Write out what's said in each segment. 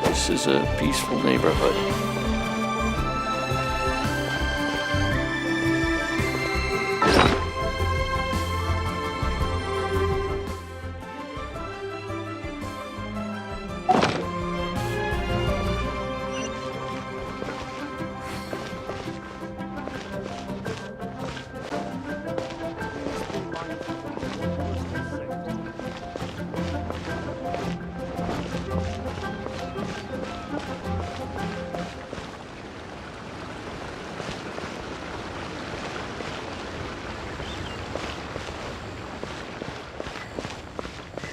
This is a peaceful neighborhood.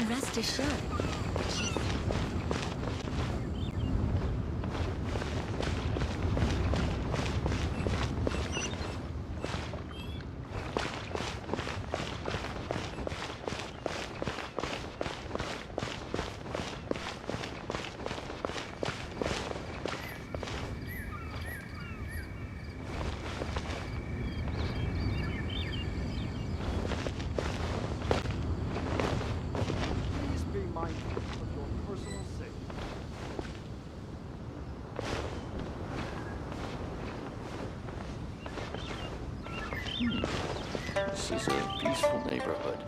Rest assured. Please be mindful of your personal safety. This is a peaceful neighborhood.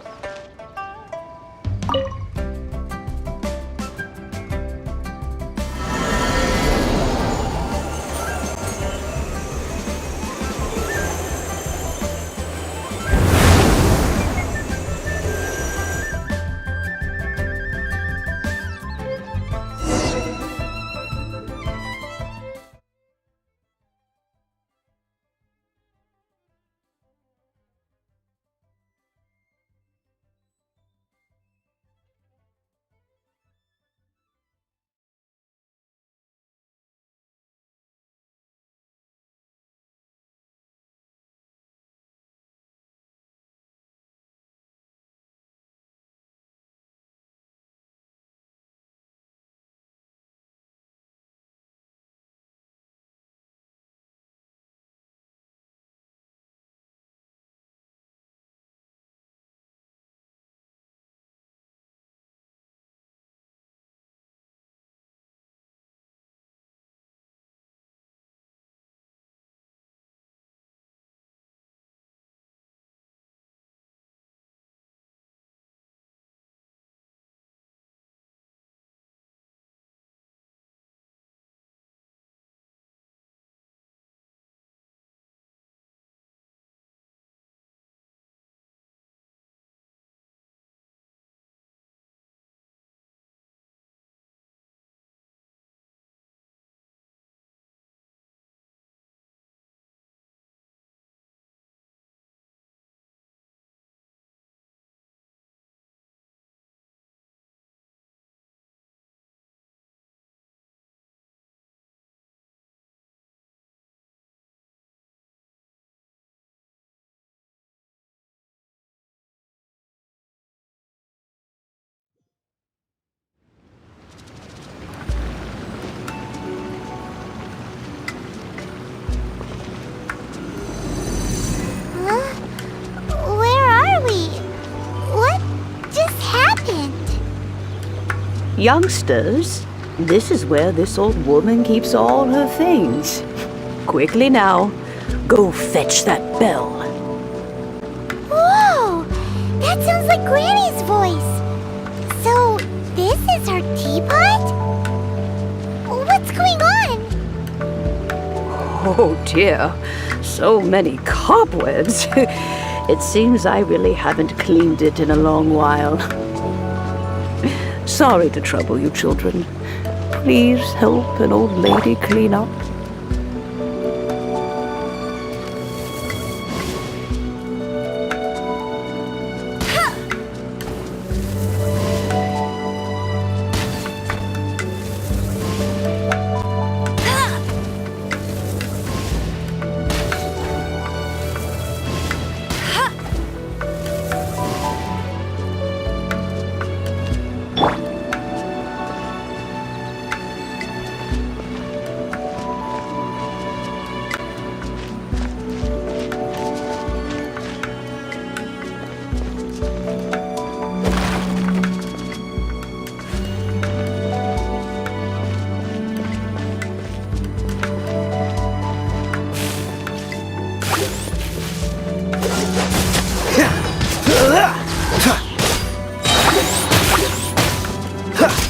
Huh? Where are we? What just happened? Youngsters, this is where this old woman keeps all her things. Quickly now, go fetch that bell. Whoa! That sounds like Granny's voice. So, this is her teapot? What's going on? Oh dear, so many cobwebs. It seems I really haven't cleaned it in a long while. Sorry to trouble you, children. Please help an old lady clean up.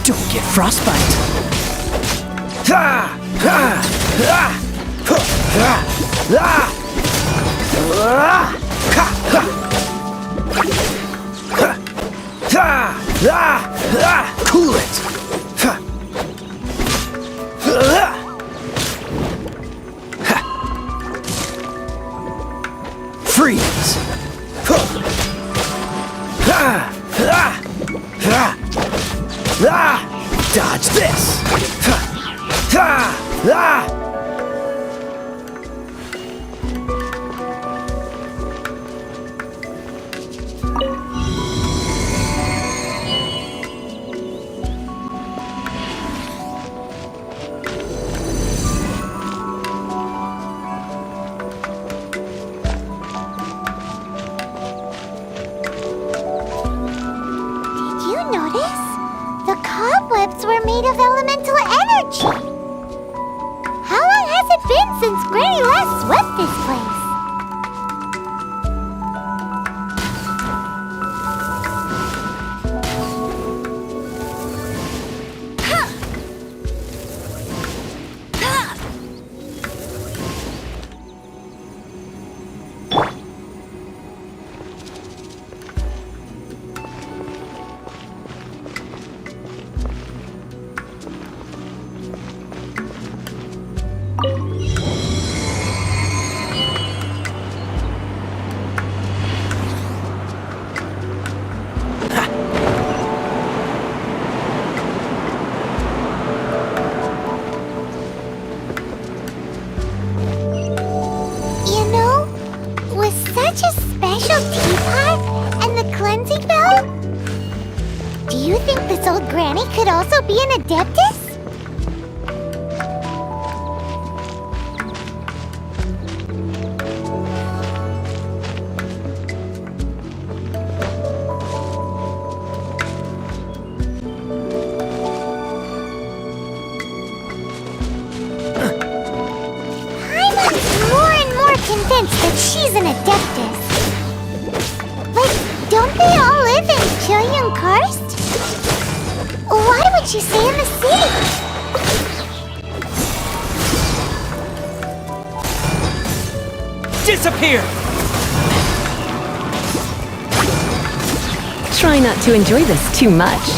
Don't get frostbite. Cool it. Freeze. Dodge this! Did you notice? The cobwebs were made of elemental energy. How long has it been since Granny last swept this place? Granny could also be an adeptus? I'm more and more convinced that she's an adeptus. But don't they all live in Chilean Karst? Why would she stay in the city? Disappear! Try not to enjoy this too much.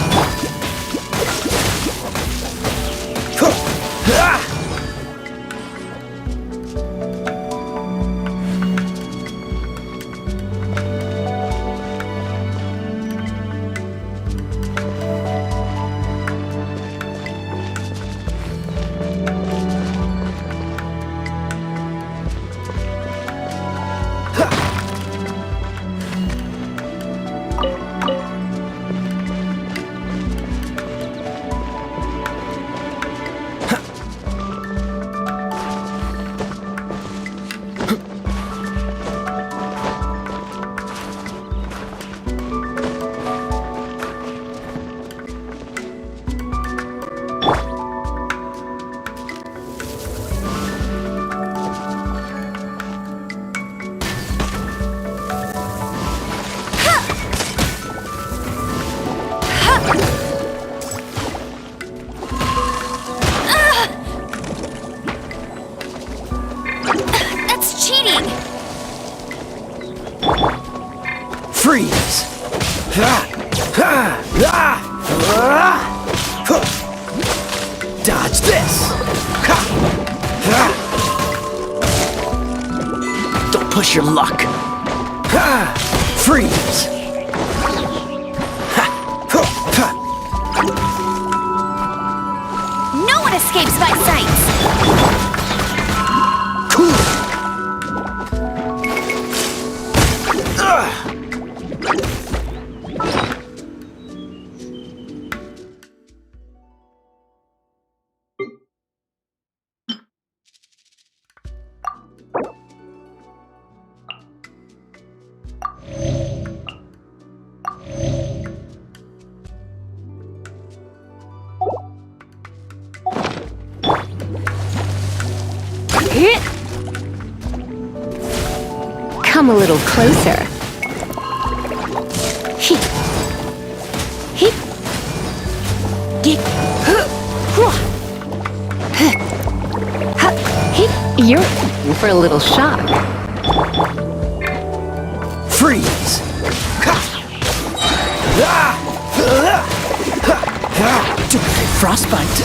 That's cheating! Freeze! Dodge this! Don't push your luck! Freeze! No one escapes my sights! Cool! Come a little closer. You're in for a little shock. Freeze! Frostbite!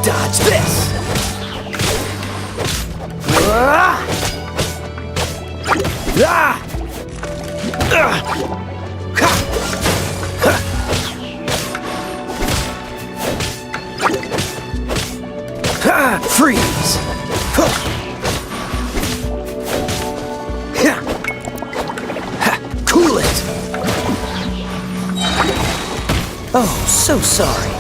Dodge this! Freeze! Cool it! Oh, so sorry.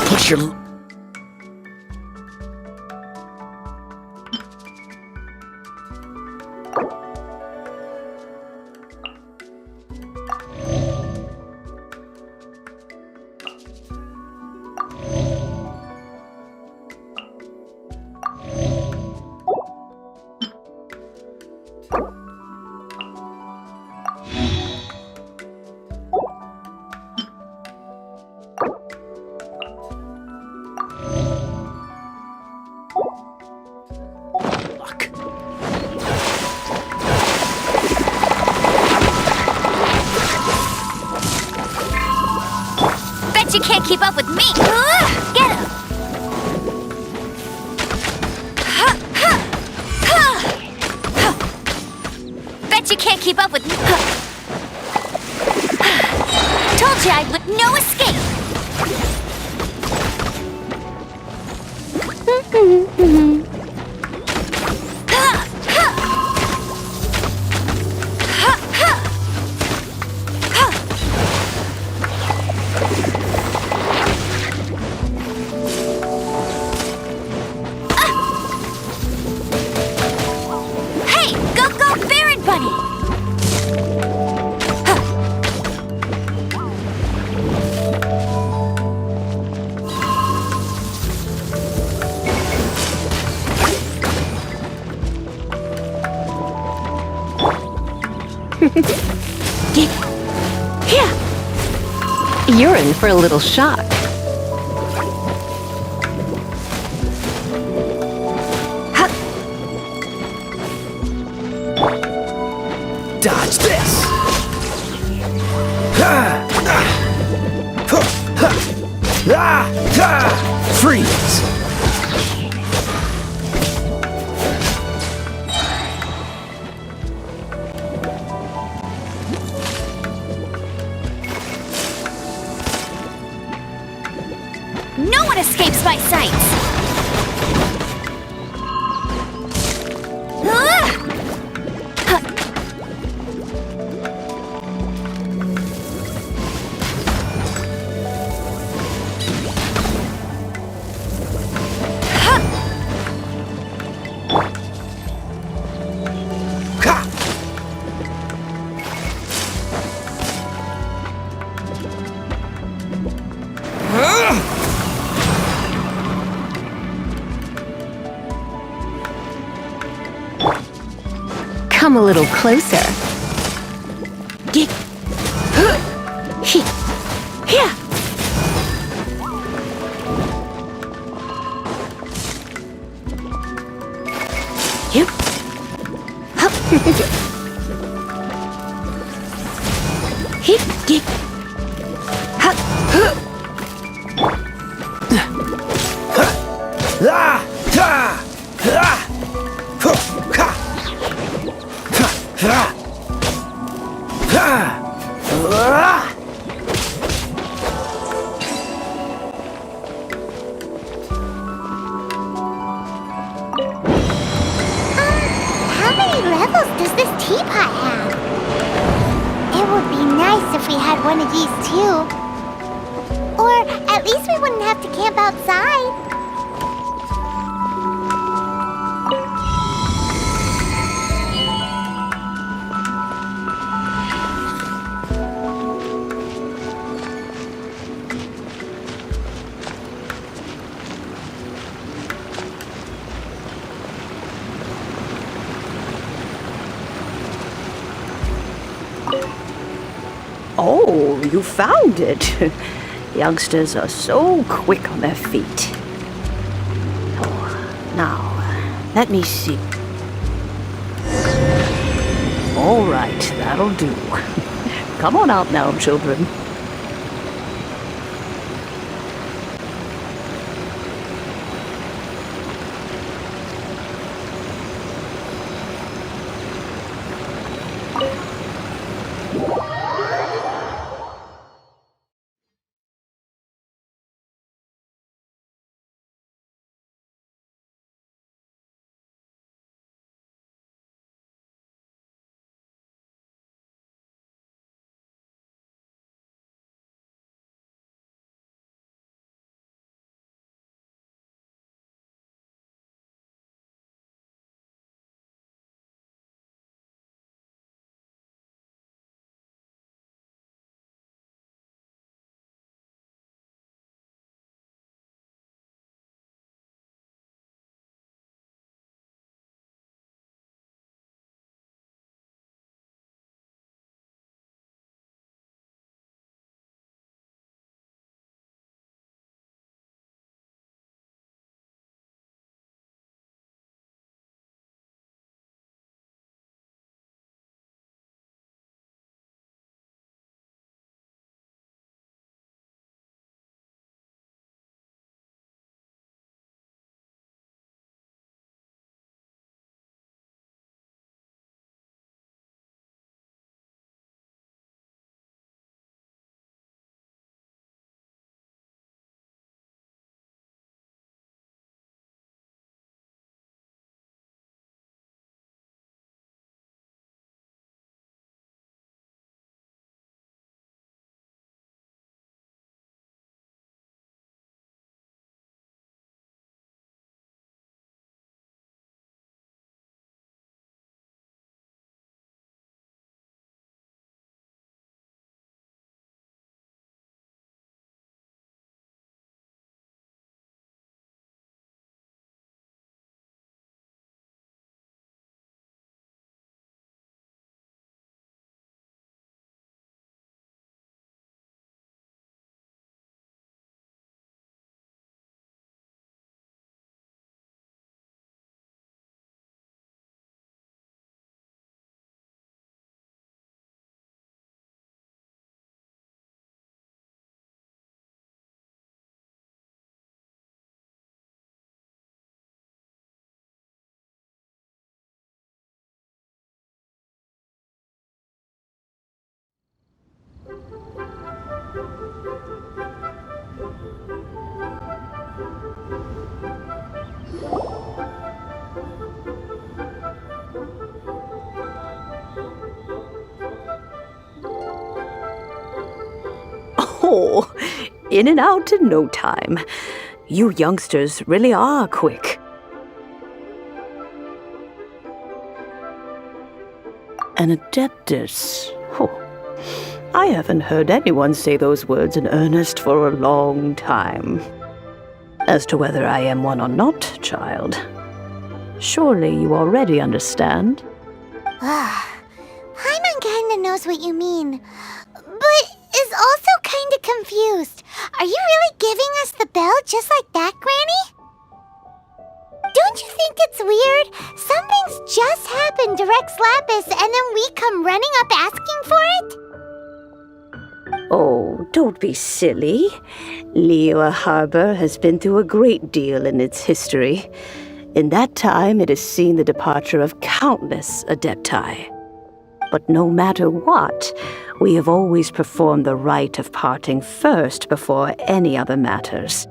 Push your... can't keep up with me! Get him! Bet you can't keep up with me! Told you I'd with no escape! Hey, go, Baron Bunny! Here! You're in for a little shock. Dodge this! Freeze! No one escapes my sights! Come a little closer. Here! You. How many levels does this teapot have? It would be nice if we had one of these too. Or at least we wouldn't have to camp outside. Oh, you found it. Youngsters are so quick on their feet. Oh, now, let me see. All right, that'll do. Come on out now, children. Oh, in and out in no time. You youngsters really are quick. An adeptus. Oh, I haven't heard anyone say those words in earnest for a long time. As to whether I am one or not, child, surely you already understand. Paimon kinda knows what you mean, but is also kinda confused. Are you really giving us the bell just like that, Granny? Don't you think it's weird? Something's just happened to Rex Lapis and then we come running up asking for it? Oh, don't be silly. Liyue Harbor has been through a great deal in its history. In that time, it has seen the departure of countless adepti. But no matter what, we have always performed the rite of parting first before any other matters.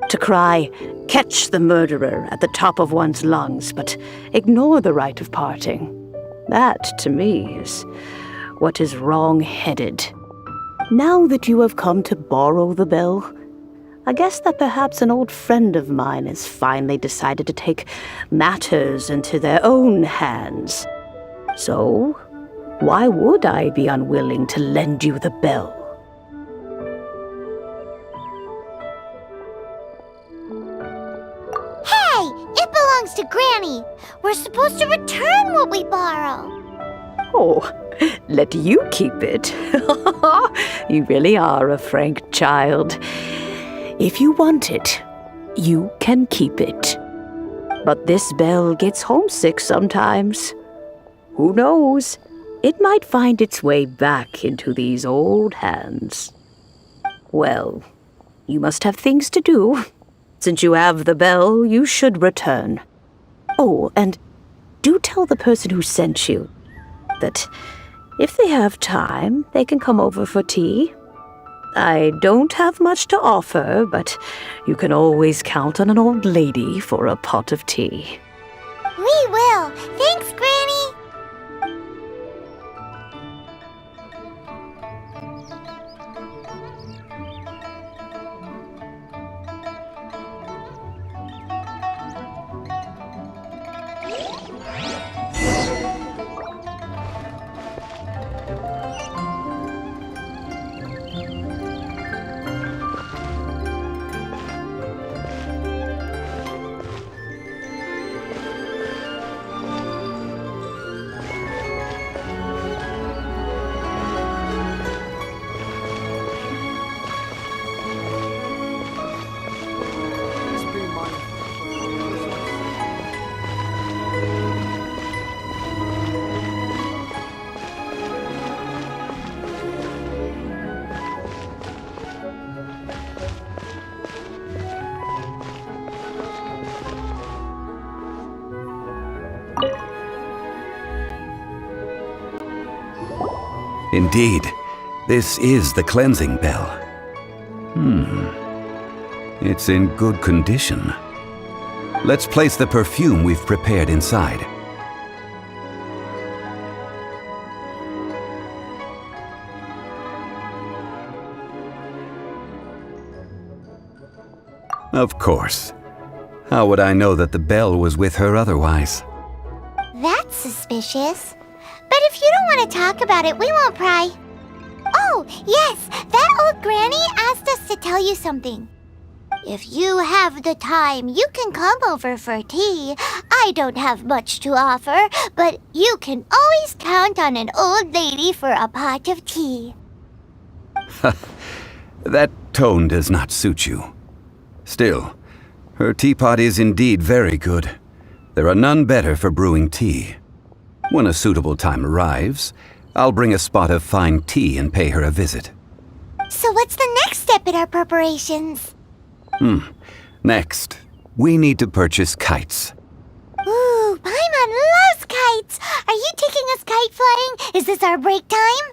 To cry, "Catch the murderer," at the top of one's lungs, but ignore the rite of parting. That, to me, is what is wrong-headed. Now that you have come to borrow the bell, I guess that perhaps an old friend of mine has finally decided to take matters into their own hands. So, why would I be unwilling to lend you the bell? Hey, it belongs to Granny. We're supposed to return what we borrow. Oh, let you keep it. You really are a frank child. If you want it, you can keep it. But this bell gets homesick sometimes. Who knows? It might find its way back into these old hands. Well, you must have things to do. Since you have the bell, you should return. Oh, and do tell the person who sent you that if they have time, they can come over for tea. I don't have much to offer, but you can always count on an old lady for a pot of tea. We will. Thanks, Granny. Indeed, this is the cleansing bell. It's in good condition. Let's place the perfume we've prepared inside. Of course. How would I know that the bell was with her otherwise? That's suspicious. But if you don't want to talk about it, we won't pry. Oh, yes, that old granny asked us to tell you something. If you have the time, you can come over for tea. I don't have much to offer, but you can always count on an old lady for a pot of tea. That tone does not suit you. Still, her teapot is indeed very good. There are none better for brewing tea. When a suitable time arrives, I'll bring a spot of fine tea and pay her a visit. So what's the next step in our preparations? Next, we need to purchase kites. Ooh, Paimon loves kites! Are you taking us kite flying? Is this our break time?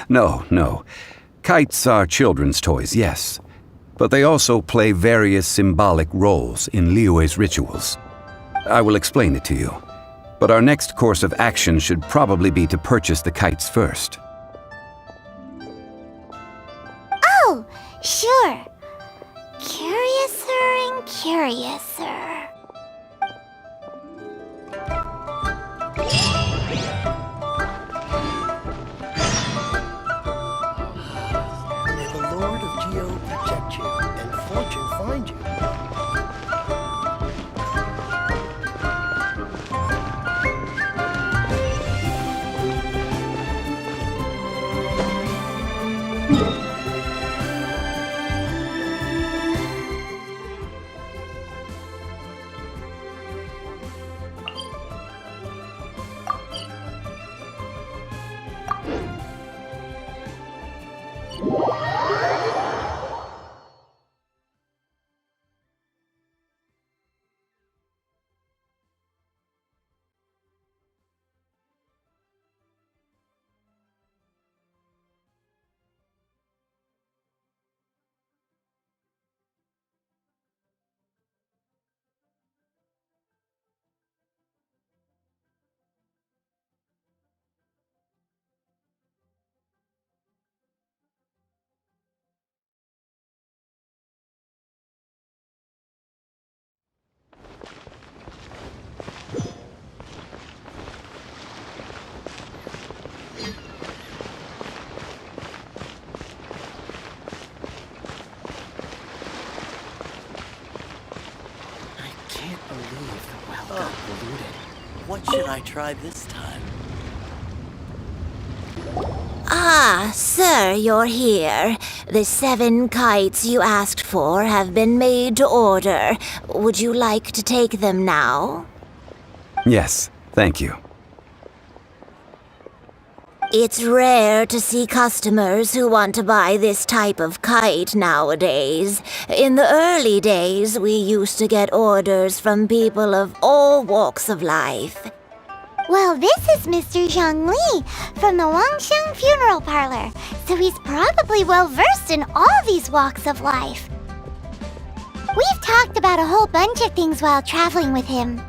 No. Kites are children's toys, yes. But they also play various symbolic roles in Liyue's rituals. I will explain it to you. But our next course of action should probably be to purchase the kites first. Sure. Curiouser and curiouser. May the Lord of Geo protect you and fortune find you. Can't believe the well got polluted. What should I try this time? Ah, sir, you're here. The 7 kites you asked for have been made to order. Would you like to take them now? Yes, thank you. It's rare to see customers who want to buy this type of kite nowadays. In the early days, we used to get orders from people of all walks of life. Well, this is Mr. Zhang Li from the Wangsheng Funeral Parlor, so he's probably well-versed in all these walks of life. We've talked about a whole bunch of things while traveling with him.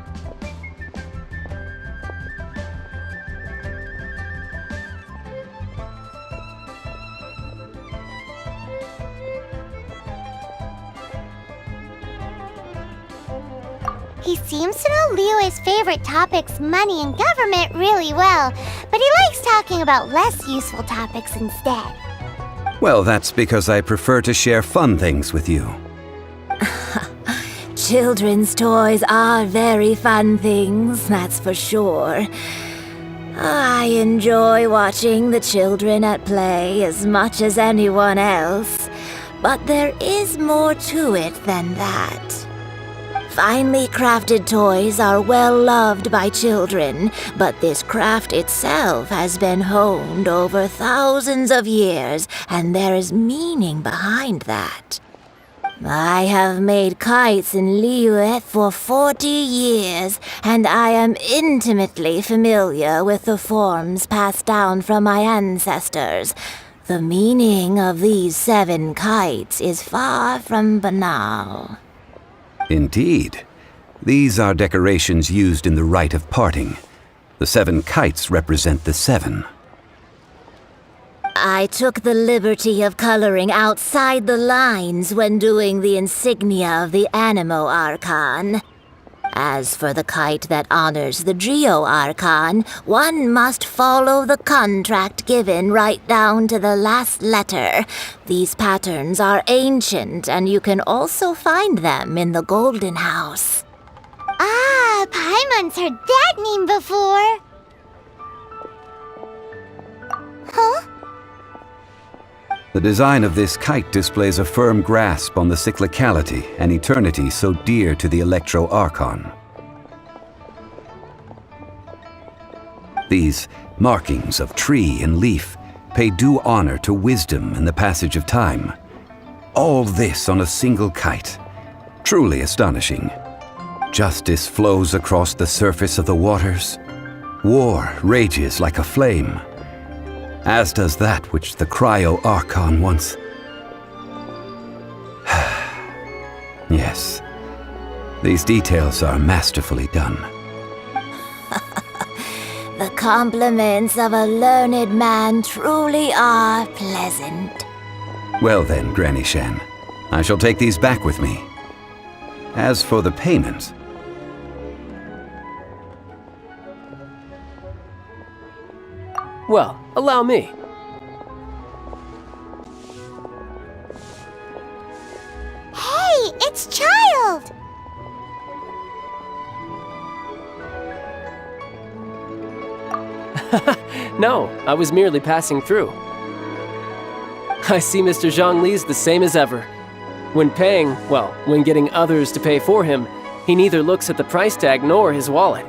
He seems to know Liyue's favorite topics, money and government, really well, but he likes talking about less useful topics instead. Well, that's because I prefer to share fun things with you. Children's toys are very fun things, that's for sure. I enjoy watching the children at play as much as anyone else, but there is more to it than that. Finely crafted toys are well loved by children, but this craft itself has been honed over thousands of years, and there is meaning behind that. I have made kites in Liyue for 40 years, and I am intimately familiar with the forms passed down from my ancestors. The meaning of these 7 kites is far from banal. Indeed. These are decorations used in the rite of parting. The 7 kites represent the 7. I took the liberty of coloring outside the lines when doing the insignia of the Animo Archon. As for the kite that honors the Geo Archon, one must follow the contract given right down to the last letter. These patterns are ancient, and you can also find them in the Golden House. Ah, Paimon's heard that name before. Huh? The design of this kite displays a firm grasp on the cyclicality and eternity so dear to the Electro Archon. These markings of tree and leaf pay due honor to wisdom and the passage of time. All this on a single kite. Truly astonishing. Justice flows across the surface of the waters. War rages like a flame, as does that which the Cryo Archon once... Yes, these details are masterfully done. The compliments of a learned man truly are pleasant. Well then, Granny Shan, I shall take these back with me. As for the payment... Well, allow me. Hey, it's Child! No, I was merely passing through. I see Mr. Zhongli's the same as ever. When paying, well, when getting others to pay for him, he neither looks at the price tag nor his wallet.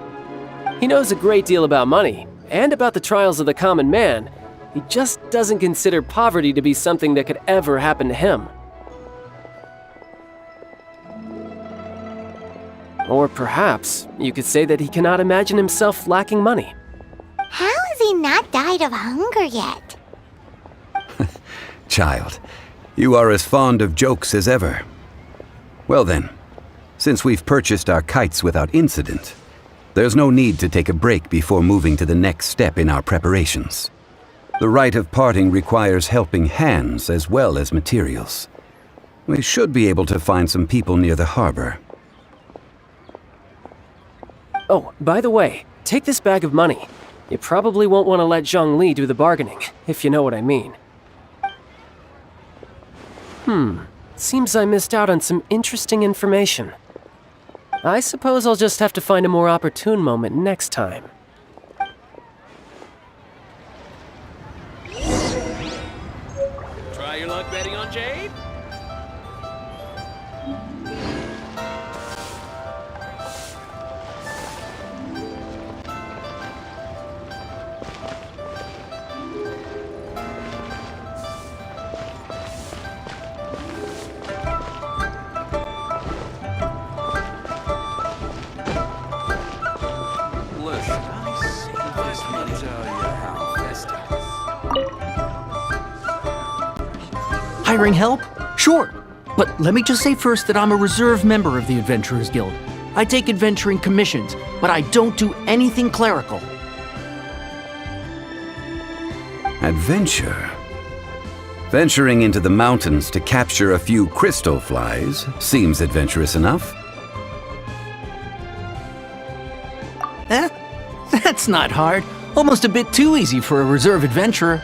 He knows a great deal about money, and about the trials of the common man. He just doesn't consider poverty to be something that could ever happen to him. Or perhaps you could say that he cannot imagine himself lacking money. How has he not died of hunger yet? Child, you are as fond of jokes as ever. Well then, since we've purchased our kites without incident, there's no need to take a break before moving to the next step in our preparations. The rite of parting requires helping hands as well as materials. We should be able to find some people near the harbor. Oh, by the way, take this bag of money. You probably won't want to let Zhongli do the bargaining, if you know what I mean. Seems I missed out on some interesting information. I suppose I'll just have to find a more opportune moment next time. Try your luck betting on Jade? Hiring help? Sure. But let me just say first that I'm a reserve member of the Adventurers Guild. I take adventuring commissions, but I don't do anything clerical. Adventure? Venturing into the mountains to capture a few crystal flies seems adventurous enough. That's not hard. Almost a bit too easy for a reserve adventurer.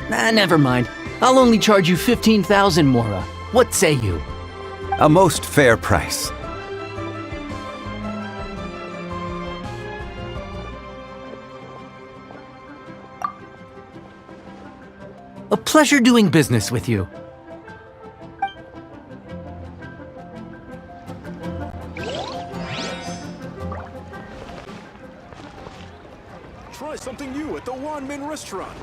Never mind. I'll only charge you 15,000 Mora. What say you? A most fair price. A pleasure doing business with you. Try something new at the Wanmin restaurant.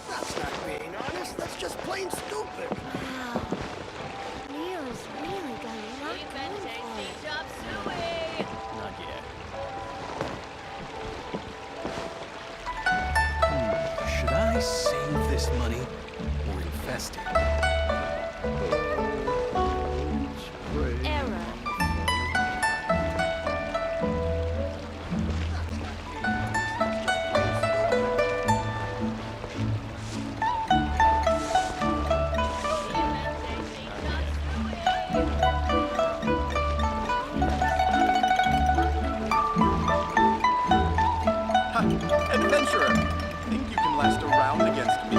That's not being honest. That's just plain stupid. Wow. Leo's really got a lot going for it. Not yet. Should I save this money or invest it? Error. Adventurer! Think you can last a round against me?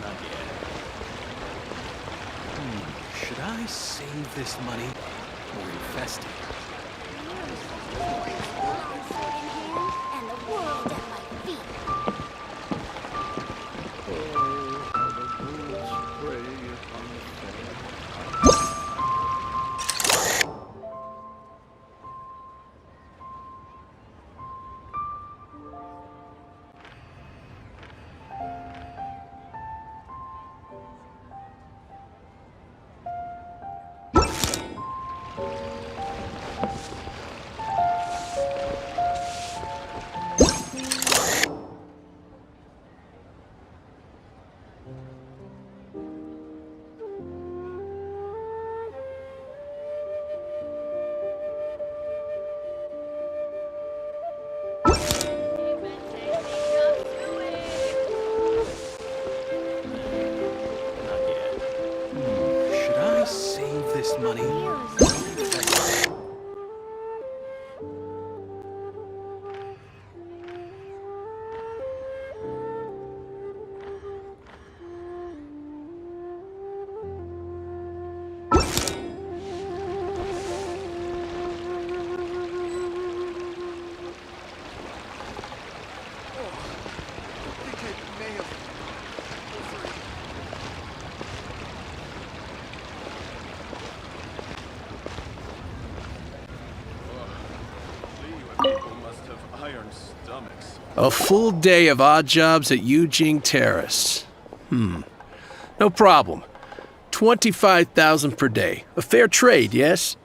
Not yet. Should I save this money or invest it? And the world at my feet. A full day of odd jobs at Eugene Terrace. No problem. 25,000 per day. A fair trade, yes?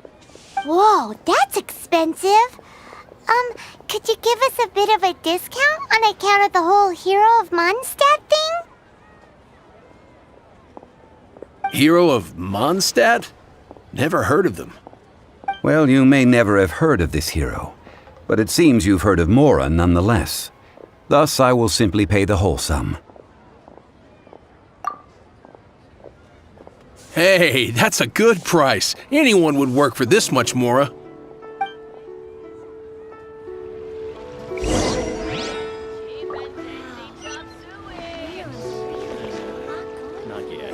Whoa, that's expensive. Could you give us a bit of a discount on account of the whole Hero of Mondstadt thing? Hero of Mondstadt? Never heard of them. Well, you may never have heard of this hero, but it seems you've heard of Mora nonetheless. Thus, I will simply pay the whole sum. Hey, that's a good price. Anyone would work for this much, Mora. Not yet.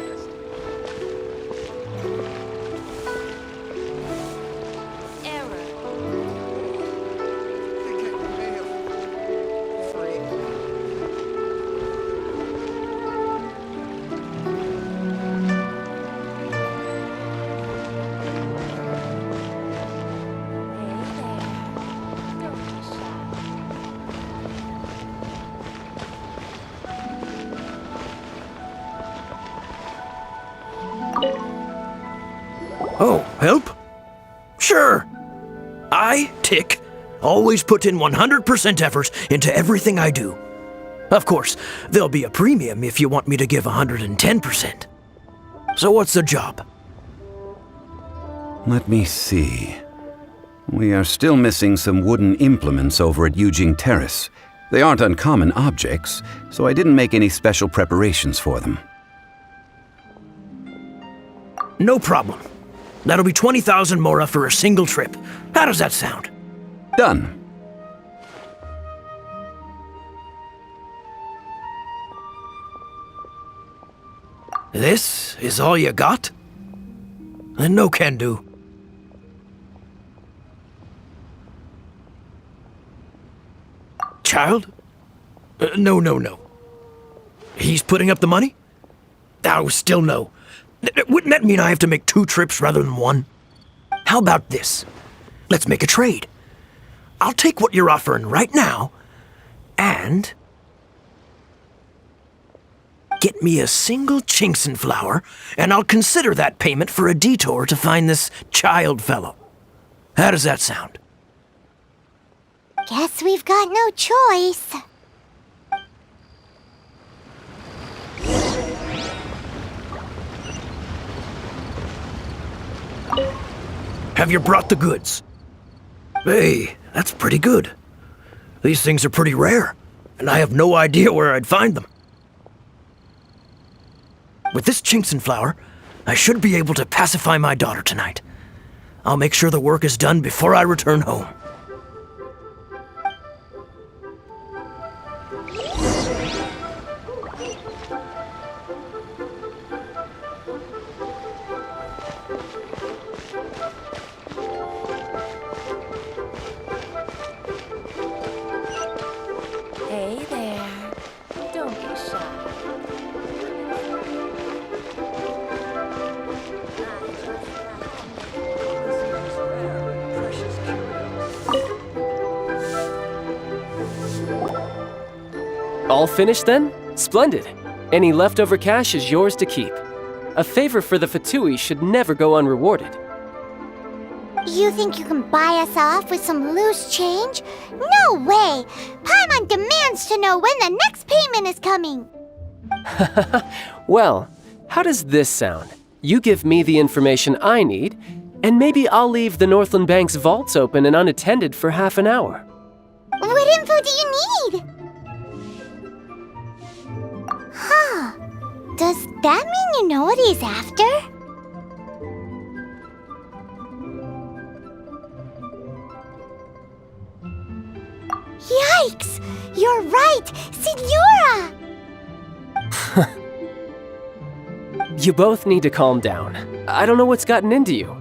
Oh, help? Sure. I, Tick, always put in 100% effort into everything I do. Of course, there'll be a premium if you want me to give 110%. So what's the job? Let me see. We are still missing some wooden implements over at Eugene Terrace. They aren't uncommon objects, so I didn't make any special preparations for them. No problem. That'll be 20,000 Mora for a single trip. How does that sound? Done. This is all you got? Then no can do. Child? No. He's putting up the money? Oh, still no. Wouldn't that mean I have to make 2 trips rather than 1? How about this? Let's make a trade. I'll take what you're offering right now, and get me a single Chinkson flower, and I'll consider that payment for a detour to find this child fellow. How does that sound? Guess we've got no choice. Have you brought the goods? Hey, that's pretty good. These things are pretty rare, and I have no idea where I'd find them. With this Chinkson flower, I should be able to pacify my daughter tonight. I'll make sure the work is done before I return home. Hey there. Don't be shy. All finished then? Splendid. Any leftover cash is yours to keep. A favor for the Fatui should never go unrewarded. You think you can buy us off with some loose change? No way! Paimon demands to know when the next payment is coming! Well, how does this sound? You give me the information I need, and maybe I'll leave the Northland Bank's vaults open and unattended for half an hour. What info do you need? Huh. Does that mean you know what he's after? Yikes! You're right! Signora! You both need to calm down. I don't know what's gotten into you.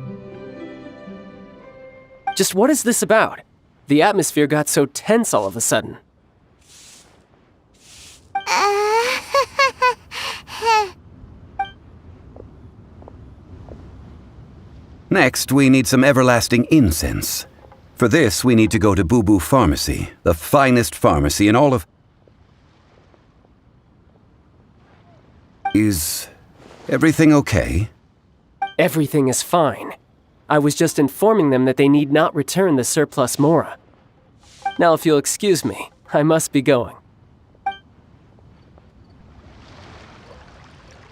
Just what is this about? The atmosphere got so tense all of a sudden. Next, we need some everlasting incense. For this, we need to go to Boo Boo Pharmacy, the finest pharmacy in all of... Is everything okay? Everything is fine. I was just informing them that they need not return the surplus Mora. Now, if you'll excuse me, I must be going.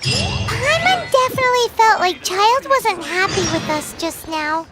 Paimon definitely felt like Child wasn't happy with us just now.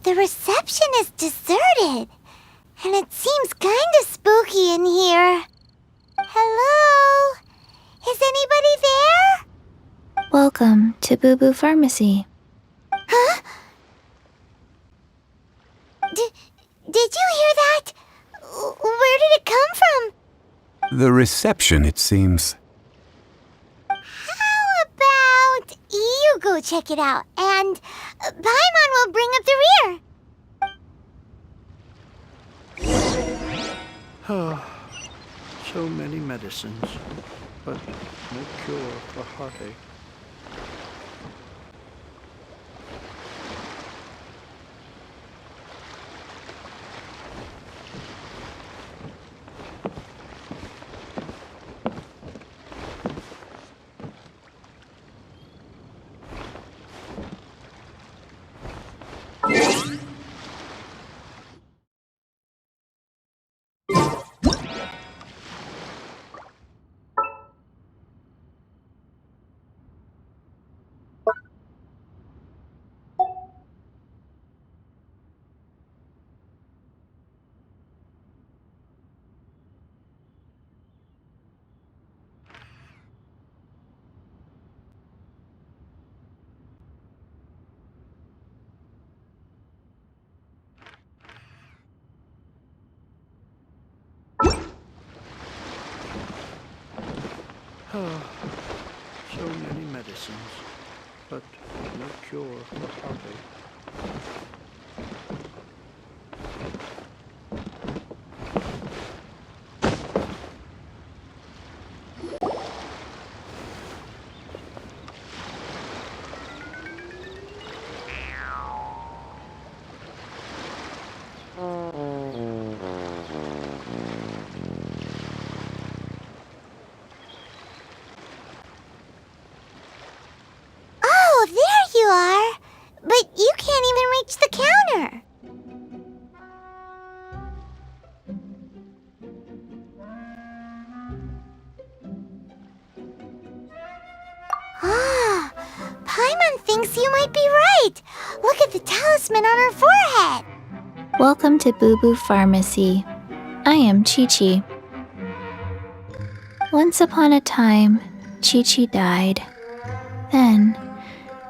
The reception is deserted, and it seems kinda spooky in here. Hello? Is anybody there? Welcome to Boo Boo Pharmacy. Huh? Did you hear that? Where did it come from? The reception, it seems. How about you go check it out, and Paimon will bring up the rear. So many medicines, but no cure for heartache. So many medicines, but no cure for heartache. Oh, there you are! But you can't even reach the counter! Ah, Paimon thinks you might be right! Look at the talisman on her forehead! Welcome to Boo Boo Pharmacy. I am Chi-Chi. Once upon a time, Chi-Chi died. Then,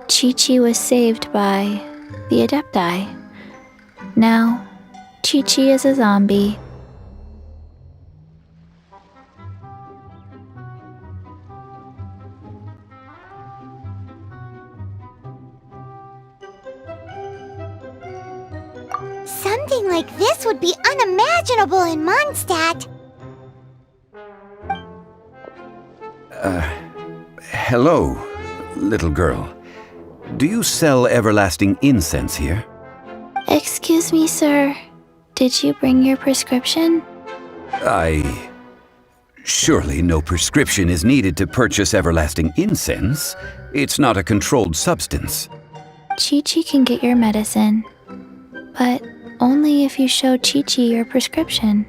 Chi-Chi was saved by the Adepti. Now, Chi-Chi is a zombie. Something Something like this would be unimaginable in Mondstadt. Hello, little girl. Do you sell everlasting incense here? Excuse me, sir. Did you bring your prescription? Surely no prescription is needed to purchase everlasting incense. It's not a controlled substance. Chi-Chi can get your medicine, but only if you show Chi-Chi your prescription.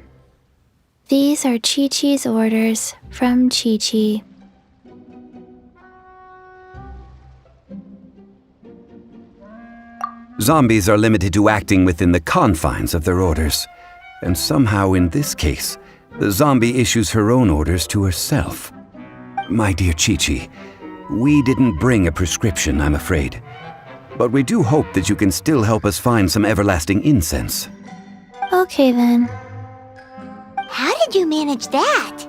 These are Chi-Chi's orders from Chi-Chi. Zombies are limited to acting within the confines of their orders. And somehow in this case, the zombie issues her own orders to herself. My dear Chi-Chi, we didn't bring a prescription, I'm afraid. But we do hope that you can still help us find some everlasting incense. Okay then. How did you manage that?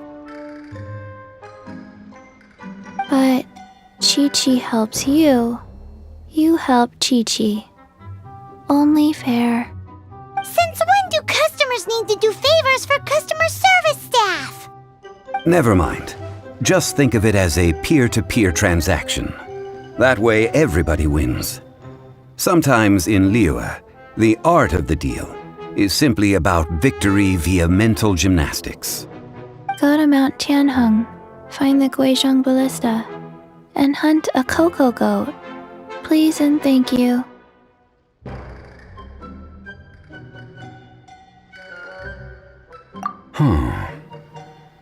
But Chi-Chi helps you. You help Chi-Chi. Only fair. Since when do customers need to do favors for customer service staff? Never mind. Just think of it as a peer-to-peer transaction. That way everybody wins. Sometimes in Liyue, the art of the deal is simply about victory via mental gymnastics. Go to Mount Tianheng, find the Guizhong Ballista, and hunt a cocoa goat. Please and thank you.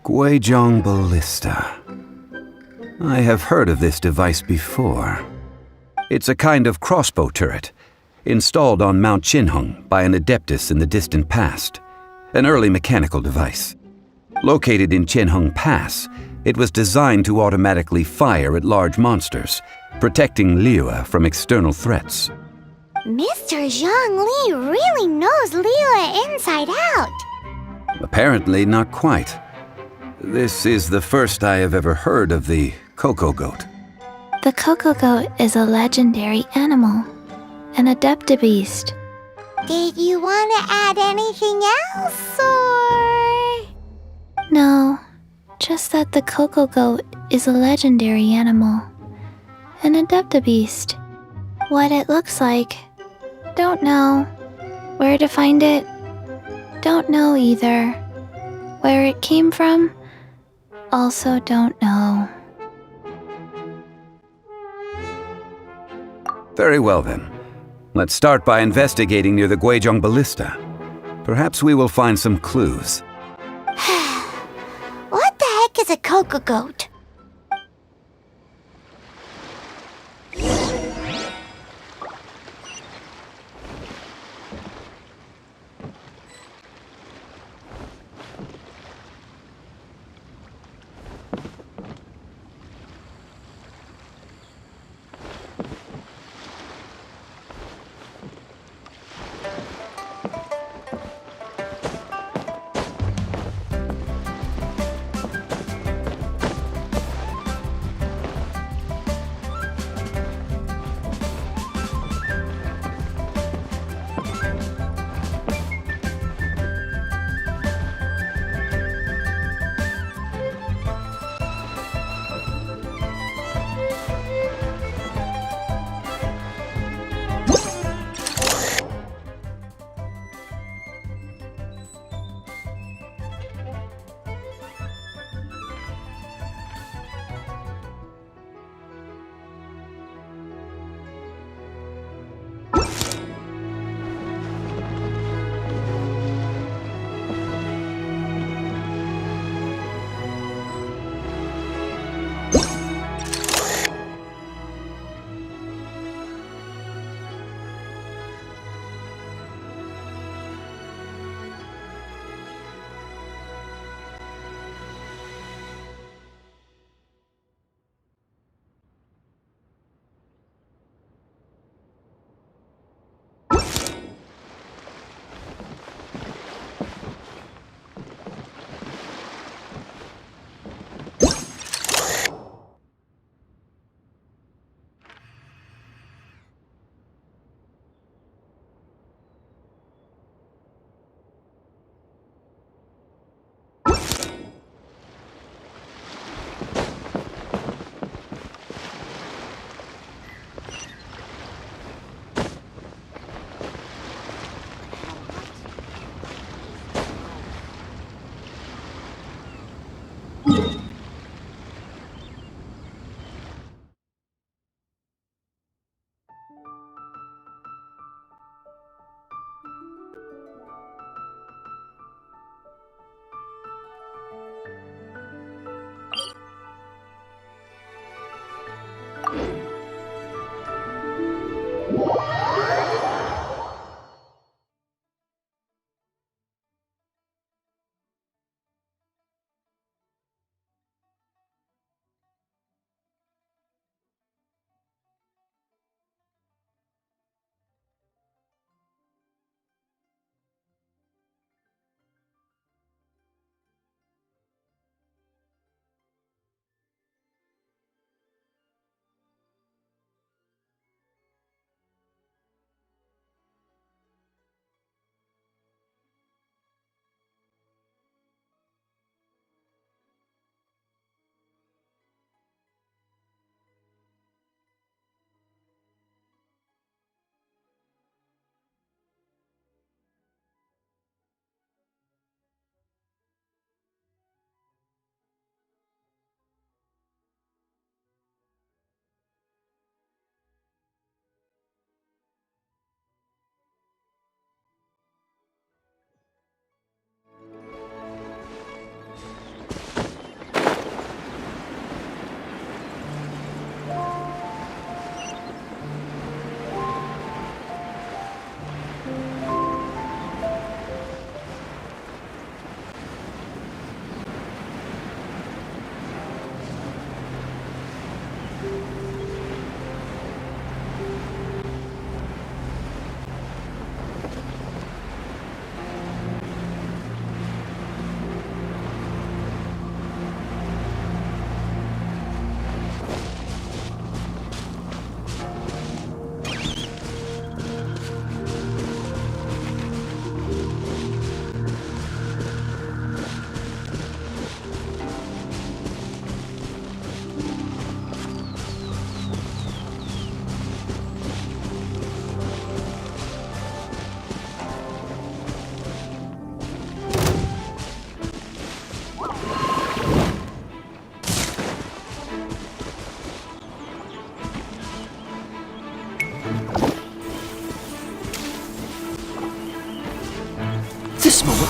Guizhong Ballista. I have heard of this device before. It's a kind of crossbow turret, installed on Mount Qinheng by an adeptus in the distant past, an early mechanical device. Located in Qinheng Pass, it was designed to automatically fire at large monsters, protecting Liyue from external threats. Mr. Zhang Li really knows Liyue inside out. Apparently not quite. This is the first I have ever heard of the cocoa goat. The cocoa goat is a legendary animal, an adeptabeast. Did you want to add anything else, or...? No, just that the cocoa goat is a legendary animal, an adeptabeast. What it looks like, don't know. Where to find it, don't know either. Where it came from, also don't know. Very well then. Let's start by investigating near the Guizhong Ballista. Perhaps we will find some clues. What the heck is a cocoa goat?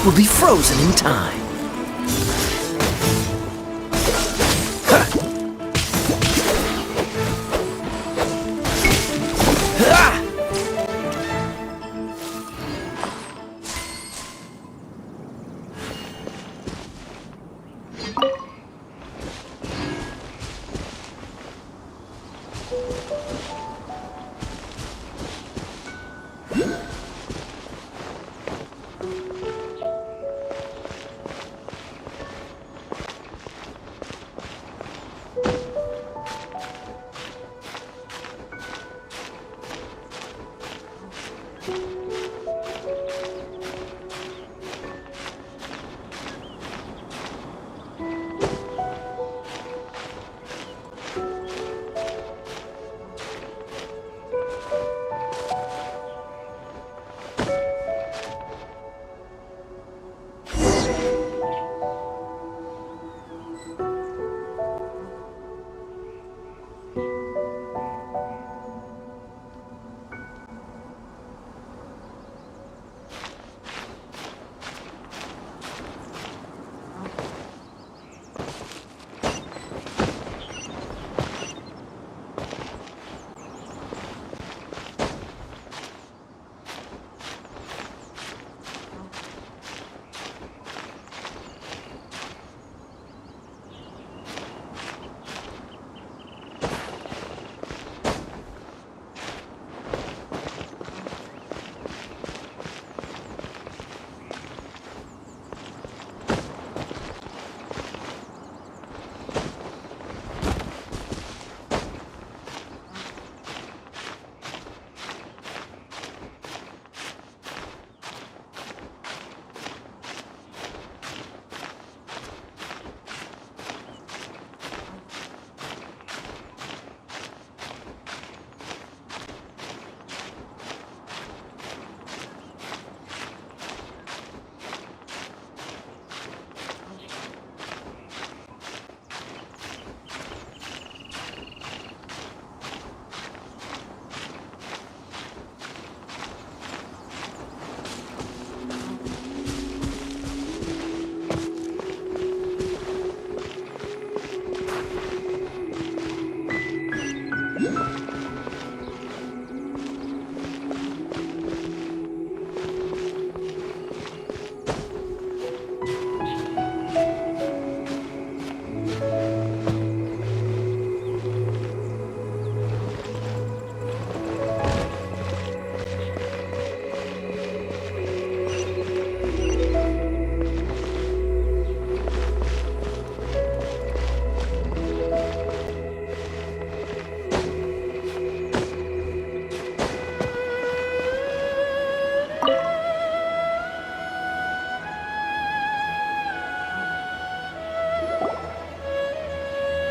will be frozen in time.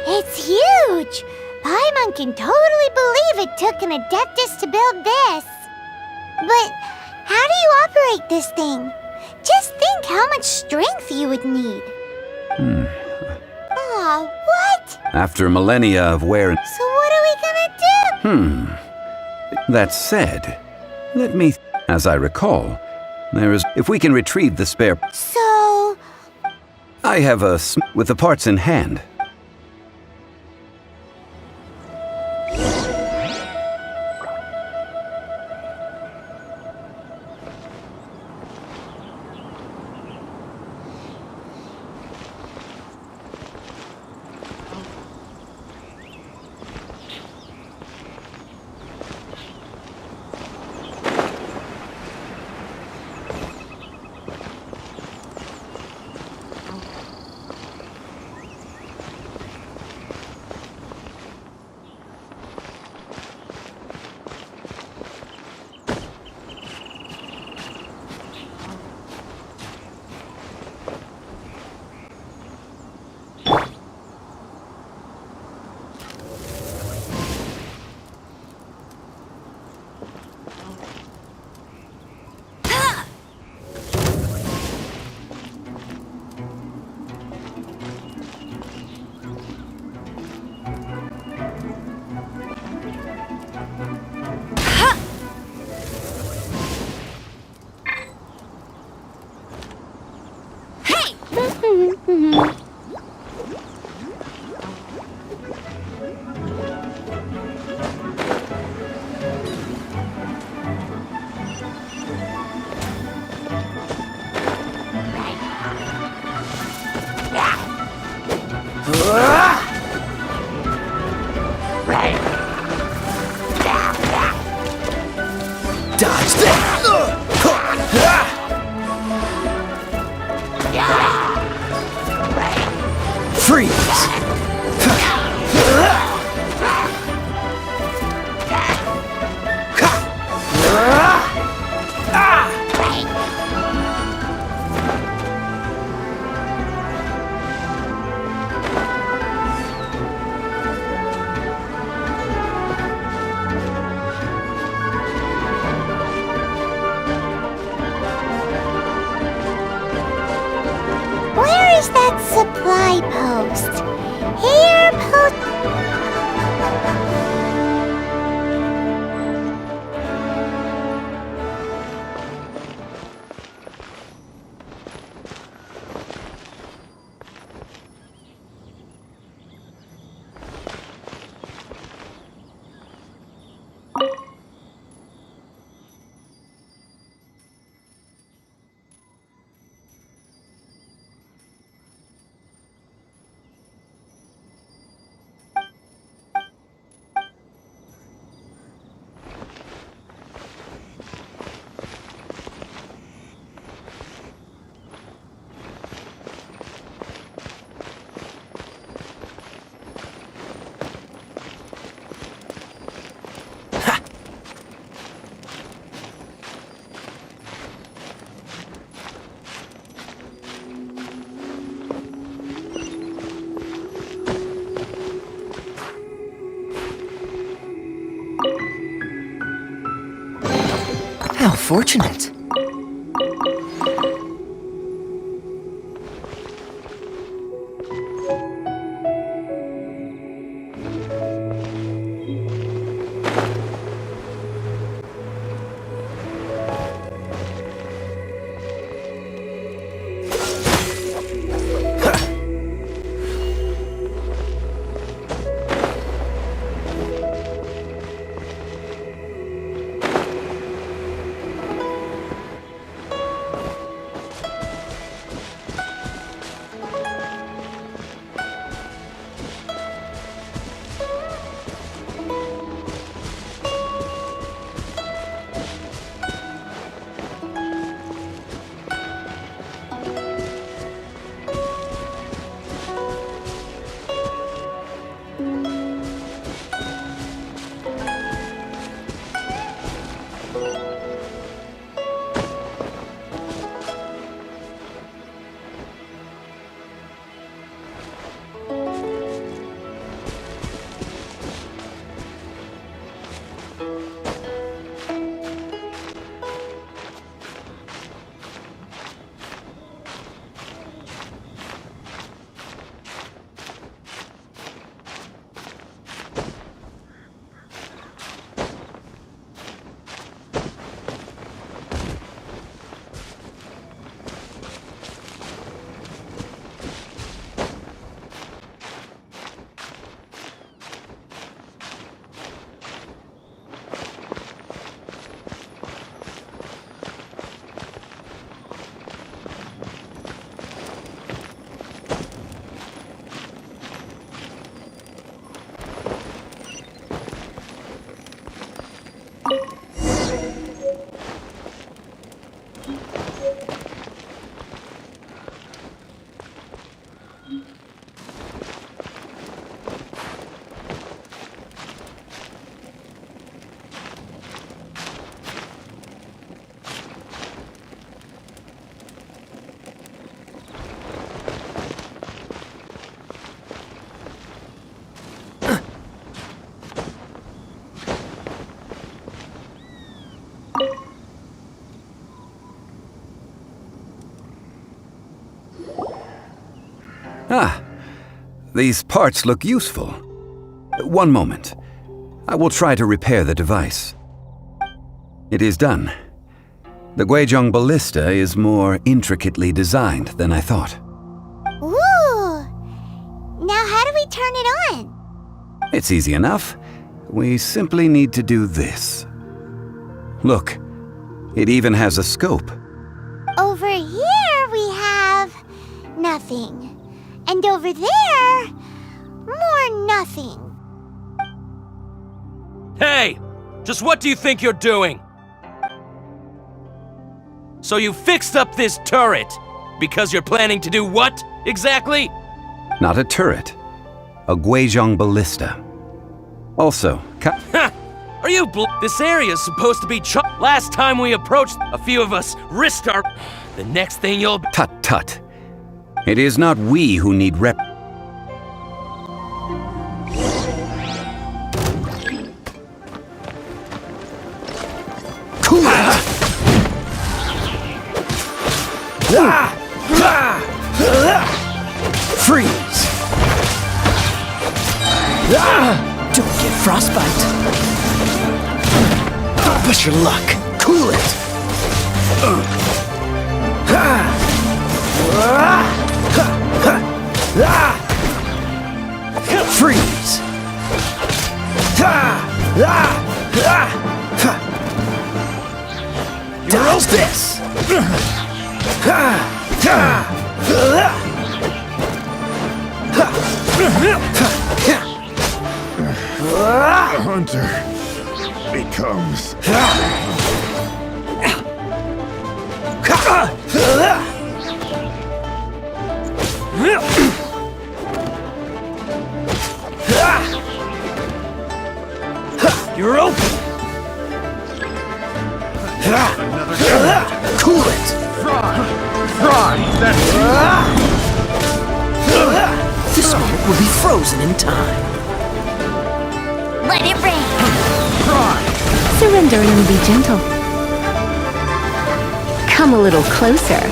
It's huge! Paimon can totally believe it took an Adeptus to build this. But how do you operate this thing? Just think how much strength you would need. Aw, what? After millennia of wear and... So what are we gonna do? That said, let me... As I recall, there is... If we can retrieve the spare... So... I have a... with the parts in hand. Dodge that! Freeze! Where is that supply post? Here, post. How fortunate. Ah, these parts look useful. One moment. I will try to repair the device. It is done. The Guizhong ballista is more intricately designed than I thought. Ooh! Now how do we turn it on? It's easy enough. We simply need to do this. Look, it even has a scope. Over here we have nothing. And over there, more nothing. Hey! Just what do you think you're doing? So you fixed up this turret because you're planning to do what, exactly? Not a turret. A Guizhong ballista. Also, Are you This area's supposed to be Last time we approached, a few of us risked our... The next thing you'll... Tut tut. It is not we who need rep... Freeze! Don't get frostbite. Push your luck. Cool it. Freeze! Dodge this! The hunter becomes... You're open! Cool it! Fry! This moment will be frozen in time. Let it rain. Surrender and be gentle. Come a little closer.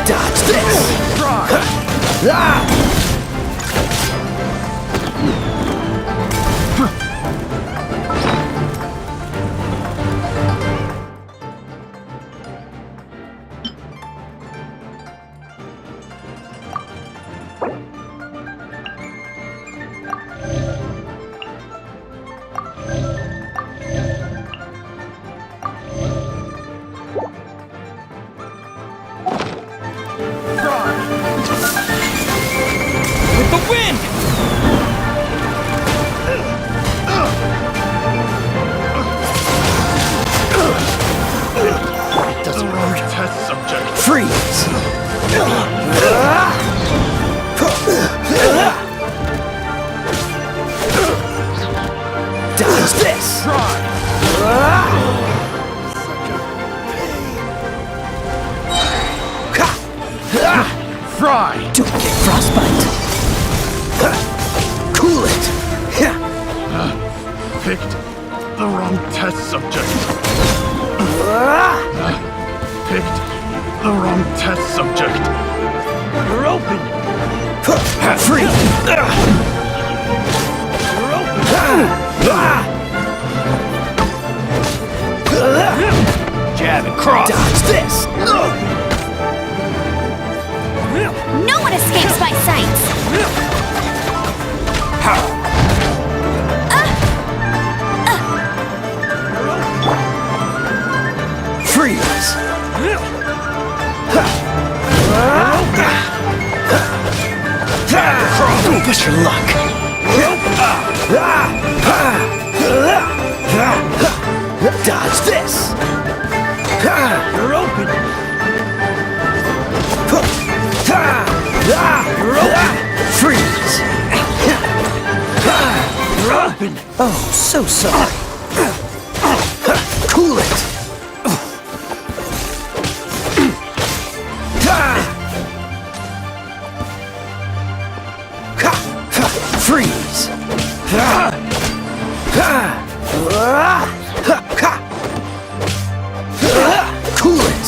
Dodge this! With the wind! Doesn't work. Test subject. Freeze! Dodge this! Fry! Don't get frostbite! Cool it! Picked the wrong test subject. Picked the wrong test subject. You're open! Free! You're open! Jab and cross! Dodge this! No one escapes my sights. Freeze! Don't push your luck. Dodge this! You're open! You're open! Freeze! You're open! Oh, so sorry. Cool it! Freeze! Cool it!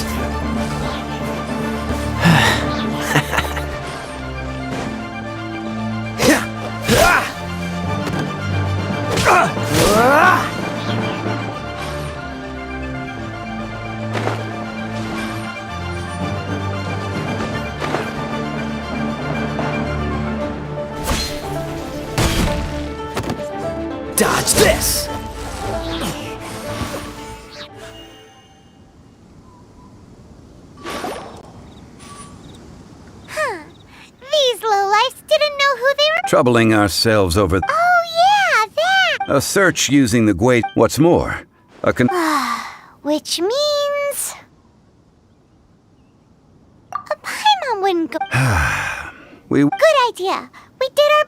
troubling ourselves over Oh, yeah, that! a search using the Gwei. What's more, Which means... a Paimon wouldn't go... we Good idea. We did our...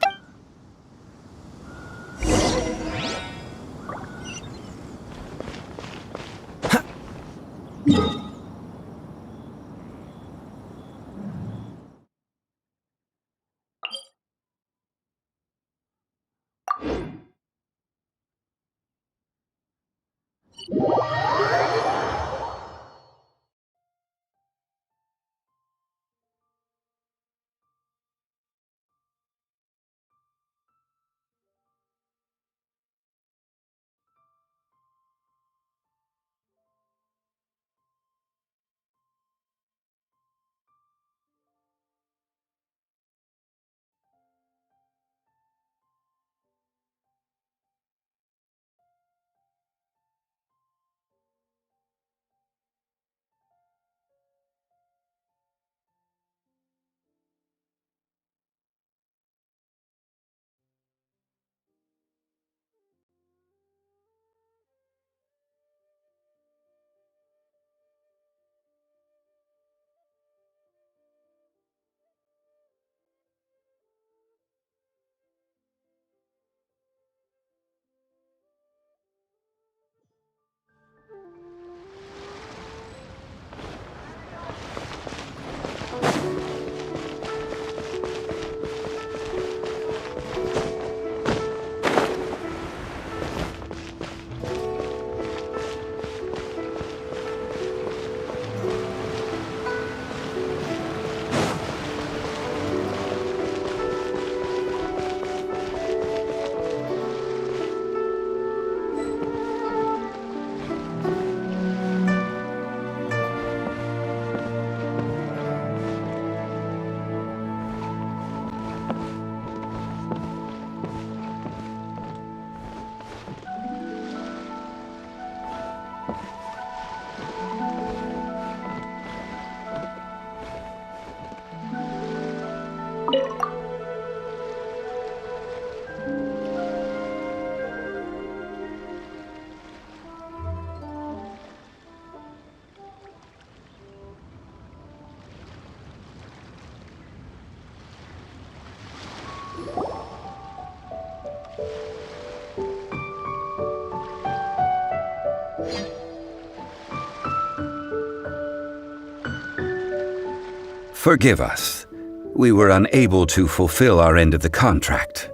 Forgive us. We were unable to fulfill our end of the contract.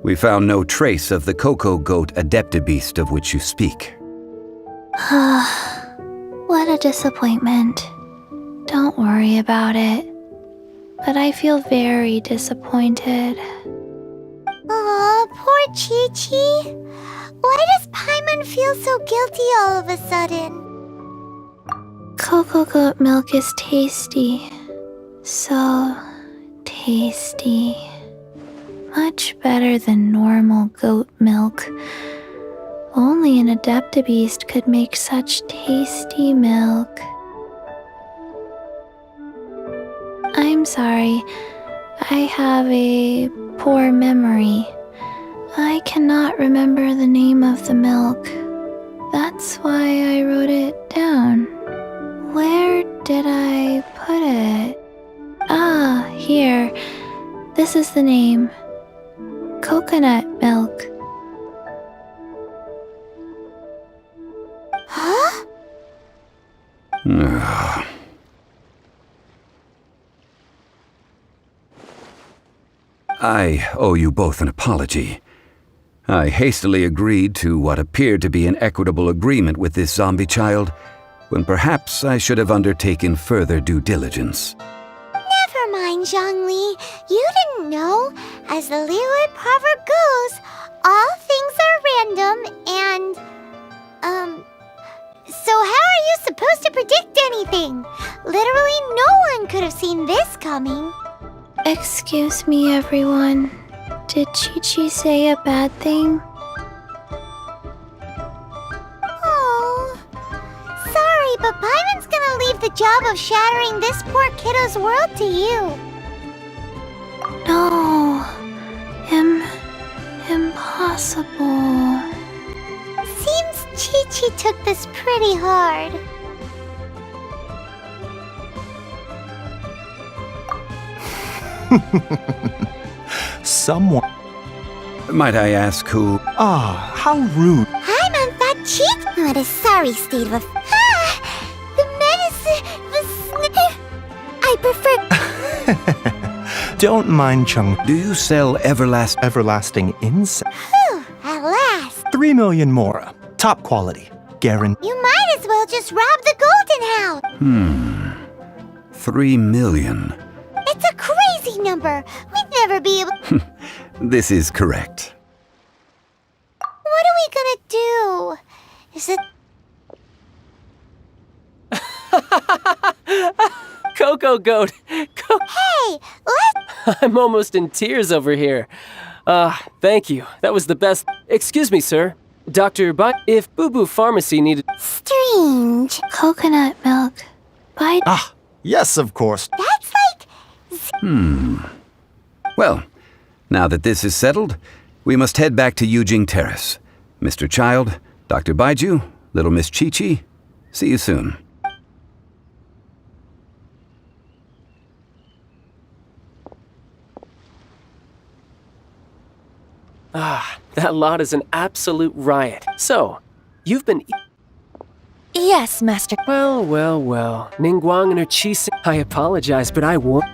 We found no trace of the Cocoa Goat Adeptabeast of which you speak. What a disappointment. Don't worry about it. But I feel very disappointed. Aw, poor Chi-Chi. Why does Paimon feel so guilty all of a sudden? Cocoa goat milk is tasty. So tasty. Much better than normal goat milk. Only an Adeptabeast could make such tasty milk. I'm sorry. I have a poor memory. I cannot remember the name of the milk. That's why I wrote it down. Where did I put it? Ah, here. This is the name. Coconut milk. Huh? I owe you both an apology. I hastily agreed to what appeared to be an equitable agreement with this zombie child, when perhaps I should have undertaken further due diligence. Never mind, Zhongli. You didn't know. As the Liyue proverb goes, all things are random and... So how are you supposed to predict anything? Literally no one could have seen this coming. Excuse me, everyone. Did Chi-Chi say a bad thing? Oh, sorry, but Paimon's gonna leave the job of shattering this poor kiddo's world to you. No. possible? Seems Chi-Chi took this pretty hard. Someone. Might I ask who? Ah, how rude. Hi, Mom Fat Cheek. I'm at a sorry state of the medicine was... I prefer... Don't mind Chung. Do you sell everlasting incense? Whew, at last. 3 million more. Top quality. Guaranteed. You might as well just rob the Golden House. 3 million. It's a crazy number. We'd never be able... This is correct. What are we gonna do? Is it... Coco Goat! Hey, let's... I'm almost in tears over here. Thank you. That was the best. Excuse me, sir. Dr. If Boo Boo Pharmacy needed... Strange. Coconut milk. By Ah, yes, of course. That's like... Well, now that this is settled, we must head back to Yujing Terrace. Mr. Child, Dr. Baiju, little Miss Chi-Chi, see you soon. That lot is an absolute riot. So, you've been... Yes, Master. Well. Ningguang and her chi... I apologize, but I won't...